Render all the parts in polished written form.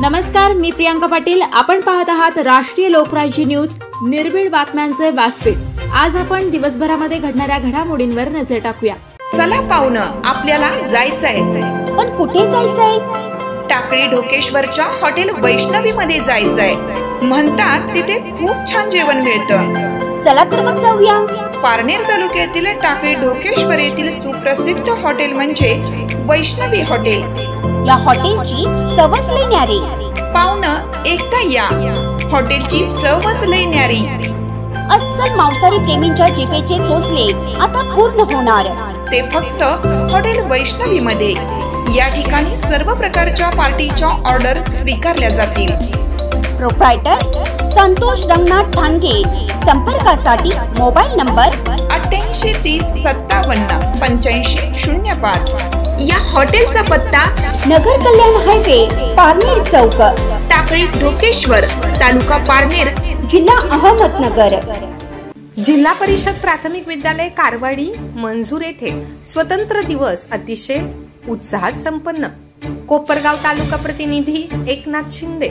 नमस्कार, मी प्रियांका पाटील। आपण पाहत आहात राष्ट्रीय लोकराज्य न्यूज, निर्भीड बातम्यांचे व्यासपीठ। आज आपण दिवसभरामध्ये घडणाऱ्या घडामोडींवर नजर टाकूया। चला पाहुणं, आपल्याला जायचंय। पण कुठे जायचंय? टाकळी ढोकेश्वरच्या हॉटेल वैष्णवी मध्ये जायचंय। म्हणतात तिथे खूप छान जेवण मिळतं। चला तर मग जाऊया। पारनेर तालुक्यातील टाकळी ढोकेश्वर येथील सुप्रसिद्ध हॉटेल म्हणजे वैष्णवी हॉटेल। या हॉटेलची चवच लई न्यारी। पाहुणं, एकदा या, हॉटेलची चवच लई न्यारी। अस्सल मांसाहारी प्रेमींच्या जिभेचे चोचले आता पूर्ण होणार, ते फक्त हॉटेल वैष्णवी मध्ये। या ठिकाणी सर्व प्रकारच्या पार्टीच्या ऑर्डर स्वीकारल्या जातील। प्रोप्रायटर संतोष रंगनाथ ठाणगे। संपर्कासाठी मोबाईल नंबर 88 30 57 85 05। या हॉटेलचा पत्ता नगर कल्याण हायवे, पारनेर चौक, टाकळी ढोकेश्वर, तालुका पारनेर, जिल्हा अहमदनगर। जिल्हा परिषद प्राथमिक विद्यालय कारवाडी मंजूर येथे स्वतंत्र दिवस अतिशय उत्साहात संपन्न। कोपरगाव तालुका प्रतिनिधी एकनाथ शिंदे।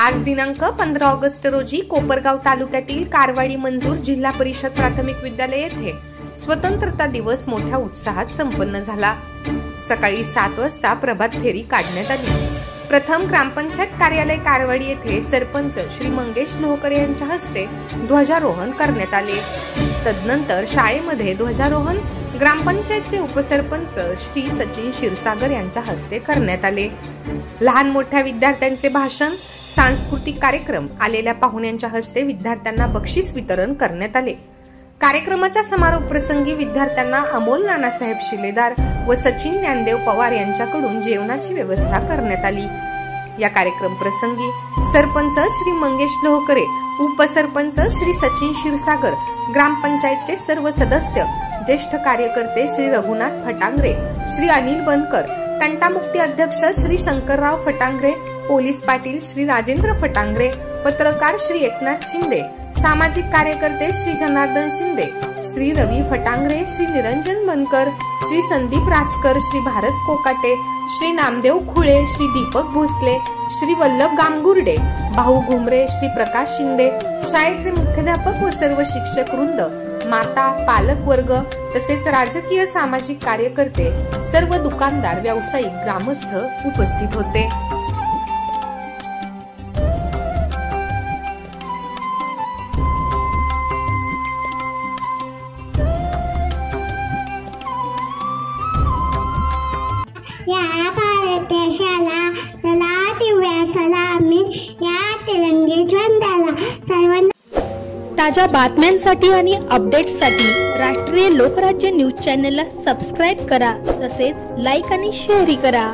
आज दिनांक 15 ऑगस्ट रोजी कोपरगाव तालुक्यातील कारवाडी मंजूर जिल्हा परिषद प्राथमिक विद्यालय येथे स्वतंत्रता दिवस मोठ्या उत्साहात संपन्न झाला। सकाळी 7 वाजता प्रभात फेरी काढण्यात आली। प्रथम ग्रामपंचायत कार्यालय कारवाडी येथे सरपंच श्री मंगेश लोहकर यांच्या हस्ते ध्वजारोहण करण्यात आले। तदनंतर शाळेमध्ये ध्वजारोहण ग्रामपंचायतचे उपसरपंच श्री सचिन क्षीरसागर यांच्या हस्ते करण्यात आले। लहान मोठ्या विद्यार्थ्यांचे भाषण, सांस्कृतिक कार्यक्रम, आलेल्या पाहुण्यांच्या हस्ते विद्यार्थ्यांना बक्षीस वितरण करण्यात आले। कार्यक्रमाच्या समारोप प्रसंगी विद्यार्थ्यांना अमोल नानासाहेब शिलेदार व सचिन ज्ञानदेव पवार यांच्याकडून जेवणाची व्यवस्था करण्यात आली। या कार्यक्रम प्रसंगी सरपंच श्री मंगेश लोहकरे, उपसरपंच श्री सचिन क्षीरसागर, ग्रामपंचायतचे सर्व सदस्य, ज्येष्ठ कार्यकर्ते श्री रघुनाथ फटांगरे, श्री अनिल बनकर, तंटामुक्ती अध्यक्ष श्री शंकरराव फटांगरे, पोलीस पाटील श्री राजेंद्र फटांगरे, पत्रकार श्री एकनाथ शिंदे, सामाजिक कार्यकर्ते श्री जनार्दन शिंदे, श्री रवी फटांगरे, श्री निरंजन बनकर, श्री संदीप रासकर, श्री भारत कोकाटे, श्री नामदेव खुळे, श्री दीपक भोसले, श्री वल्लभ गांगुर्डे, भाऊ घुमरे, श्री प्रकाश शिंदे, शाळेचे मुख्याध्यापक व सर्व शिक्षक वृंद, माता, पालक वर्ग तसेच राजकीय सामाजिक कार्यकर्ते, सर्व दुकानदार, व्यावसायिक, ग्रामस्थ उपस्थित होते। या भारत देशाला चला दिव्या सलामी, या तिरंगी झेंड्याला सर्वांना। ताज्या बातम्यांसाठी आणि अपडेट्ससाठी राष्ट्रीय लोकराज्य न्यूज चॅनलला सबस्क्राईब करा, तसेच लाईक आणि शेअर करा।